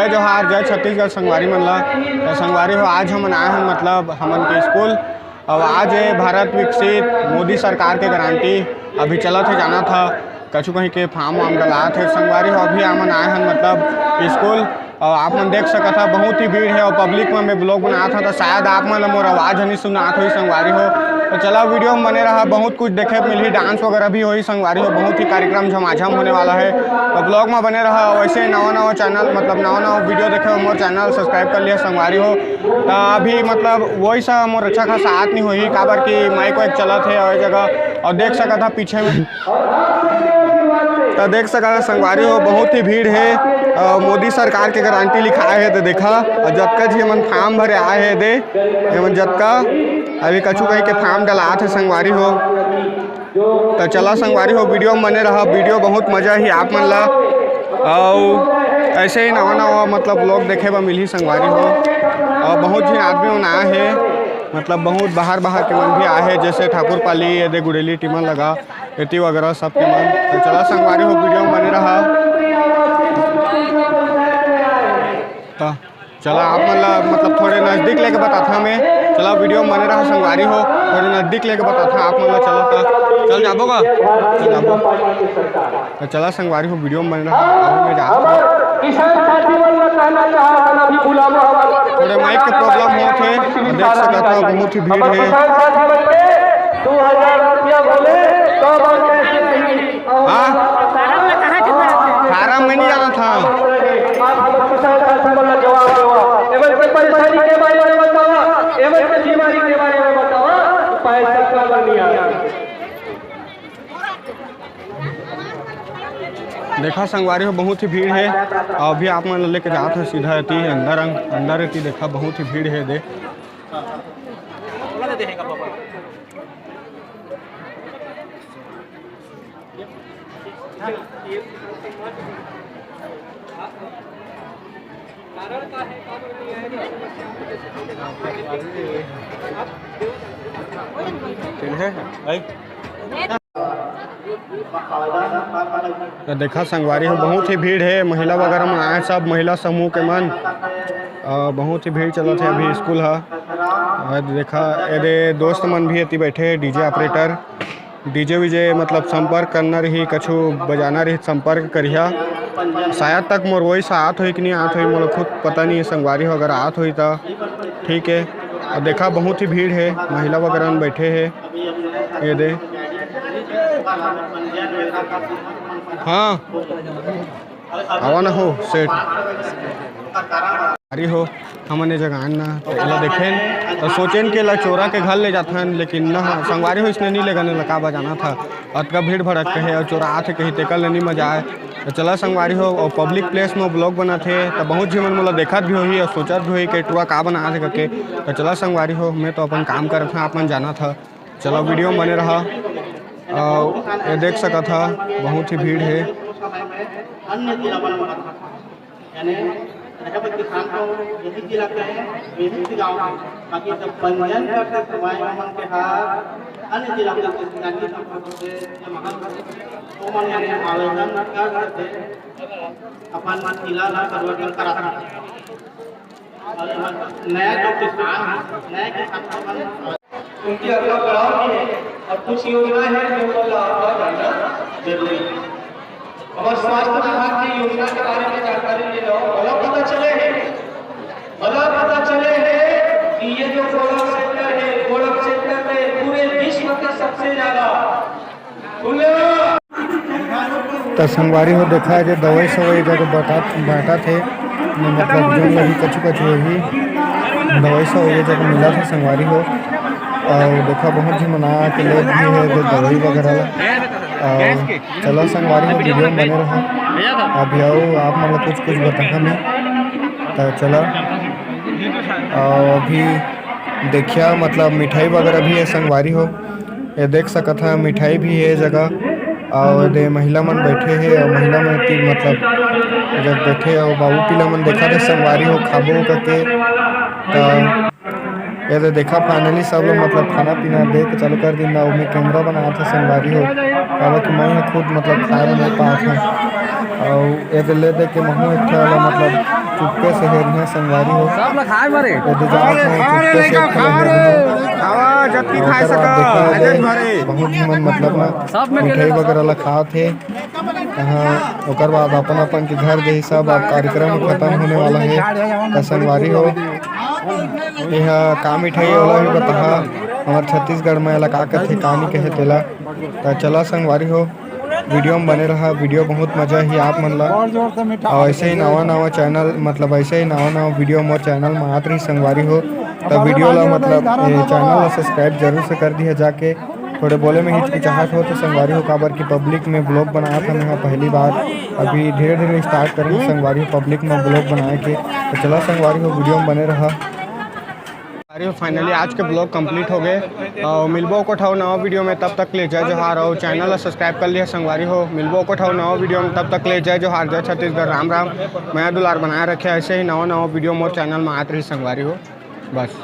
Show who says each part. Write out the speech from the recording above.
Speaker 1: जय जोहार जय छत्तीसगढ़ संगवारी मन ला। तो संगवारी हो आज हमन आए हैं मतलब हमन के स्कूल और आज ये भारत विकसित मोदी सरकार के गारंटी अभी चलत है जाना था कछु कहीं के फार्म वाम डलात है संगवारी हो। अभी हमन आए हैं मतलब स्कूल और आप मन देख सकत है बहुत ही भीड़ है और पब्लिक में मैं ब्लॉग बनाया था तो शायद आप मन मोर आवाज़ नहीं सुनात हुई संगवारी हो। तो चला वीडियो में बने रहा, बहुत कुछ देखे मिली, डांस वगैरह भी हुई संगवारी हो, बहुत ही कार्यक्रम झमाझम होने वाला है। तो ब्लॉग में बने रहा। वैसे नवा चैनल मतलब नवा वीडियो देखे मोर चैनल सब्सक्राइब कर लिया संगवारी हो। तो अभी मतलब वही सा मोर अच्छा खासा हाथ नहीं हुई काबर की माइक वाइक चलत है और जगह और देख सका था पीछे में तो देख सका संगवारी हो बहुत ही भीड़ है। मोदी सरकार के गारंटी लिखाए है तो देखा और जतका जी मन फार्म भरे आए है दे एमन जतका अभी कछु कहीं के फार्म डलात है संगवारी हो। तो चला संगवारी हो वीडियो में बने रहा, वीडियो बहुत मजा ही आप मन ला और ऐसे ही नवा मतलब लोग देखे बा मिली संगवारी हो। और बहुत ही आदमी मन आए हैं मतलब बहुत बाहर के मन भी आए हैं जैसे ठाकुर पाली ये गुड़ेली टीमन लगा एटी वगैरह सब के मन। तो चला संगवारी हो वीडियो में बने रहा। तो चला आप मतलब थोड़े नज़दीक लेके बताता मैं, चला वीडियो में बने रहा संगवारी हो, थोड़े नज़दीक लेके बताता आप मतलब चला था चल जाबोगा चल जाबो। तो चला संगवारी हो वीडियो में बने रहा। अभी मैं जाता थोड़े माइक के प्रॉब्लम हो थे देख सकता था बहुत ही भीड़ है। हाँ फार्म में नहीं जाना था। देखा संगवारी हो बहुत ही भीड़ है और अभी आप मन लेके जाते हैं सीधा रहती है अंदर रहती देखा बहुत ही भीड़ है दे। तो देखा संगवारी हो बहुत ही भीड़ है, महिला वगैरह में आए सब महिला समूह के मन बहुत ही भीड़ चलत है अभी स्कूल है। देखा ये दोस्त मन भी अति बैठे डीजे ऑपरेटर डीजे विजे मतलब संपर्क करना रही कछु बजाना रही संपर्क करिया शायद तक मोर वही से आत हुई कि नहीं आत हुई मोर खुद पता नहीं है संगवारी हो अगर आत हुई तो ठीक है। और देखा बहुत ही भीड़ है महिला वगैरह में बैठे हैं ये दे। हाँ आवा ना हो सेठ अरे हो हमने जगह ना तो देखें तो सोचें कि ला चोरा के घर ले जाते हैं लेकिन ना संगवारी हो इसने नहीं ले गने लगा बजाना था अतका भीड़ भड़क के है और चोरा आते कहीं तेकल नहीं मजा आए। तो चला संगवारी हो और पब्लिक प्लेस में ब्लॉग बना थे तो बहुत जीवन मोला देखत भी हुई और सोचत भी हुई कि टूरा का बना थे करके। तो चला संगवारी हो मैं तो अपन काम कर था अपन जाना था चलो वीडियो में बने रहा। ये देख सका था बहुत ही भीड़ है।
Speaker 2: किसान को यही जिला के यही गाँव बाकी जब पंजीयन करते समय मन के अन्य जिला के तो मन यानी आवेदन करते अपन जिला ला परिवर्तन कराता नया जो किसान नया किसान उनकी अगला बढ़ाव है और कुछ योजना है जो आपका जानना जरूरी है। और स्वास्थ्य विभाग की योजना के बारे में जानकारी ले लो। भला पता चले है कि ये जो गोरख सेक्टर में पूरे विश्व के सबसे ज्यादा
Speaker 1: तो संगवारी हो देखा है जो दवाई सवाई जगह बांटा थे मतलब जो भी कछु ही दवाई सवाई जगह मिला था संगवारी हो। और देखा बहुत ही मना के ले भी है जो दवाई वगैरह चलो संगवारी हो वीडियो में बने रहा। अभी आओ आप मतलब कुछ बताया नहीं तो चला और अभी देखिया मतलब मिठाई वगैरह भी है संगवारी हो ये देख सका था मिठाई भी है जगह और ये महिला मन बैठे हैं और महिला मन मतलब जब बैठे और बाबू पीला मन देखा थे संगवारी हो खाबो करके। तो ये देखा फाइनली सब लोग मतलब खाना पीना देख चालू कर दी ना मैं कैमरा बनाया था संगवारी हो हालांकि मैं खुद मतलब खाया नहीं पाया था और ये ले दे के महू एक मतलब
Speaker 3: चुपके से हेरिया संगवारी हो
Speaker 4: सब ला खाए मारे
Speaker 3: यदि जात हो चुपके से हेरिया
Speaker 1: आवा जत्ती खाए सका अजय भरे
Speaker 3: बहुत ही मन मतलब ना
Speaker 4: सब में
Speaker 3: मिठाई वगैरह ला खात थे यहाँ ओकर बाद अपन अपन के घर जे सब अब कार्यक्रम खत्म होने वाला है त संगवारी हो यह का मिठाई वाला भी बता हमार छत्तीसगढ़ में ला का कथे कहानी कहे तेला त चला संगवारी हो वीडियो में बने रहा वीडियो बहुत मजा ही आप मन ला और ऐसे ही नवा चैनल मतलब ऐसे ही नवा वीडियो मोर चैनल में आत रही संगवारी हो तब वीडियो ला मतलब चैनल ला सब्सक्राइब जरूर से कर दिया जाके थोड़े बोले में हिचकिचाहट हो तो संगवारी हो काबर की पब्लिक में ब्लॉग बनाया था मैं पहली बार अभी धीरे धीरे स्टार्ट करेंगे संगवारी पब्लिक में ब्लॉग बनाए के तो चला संगवारी हो वीडियो में बने रहा।
Speaker 1: फाइनली आज के ब्लॉग कंप्लीट हो गए और मिलबो को ठाओ नवा वीडियो में तब तक ले जय जोहार और चैनल सब्सक्राइब कर लिया संगवारी हो मिलबो को ठाओ नवा वीडियो में तब तक ले जय जोहार जय छत्तीसगढ़ राम राम मैं दुलार बनाए रखे ऐसे ही नवा वीडियो मोर चैनल में आते रही संगवारी हो बस।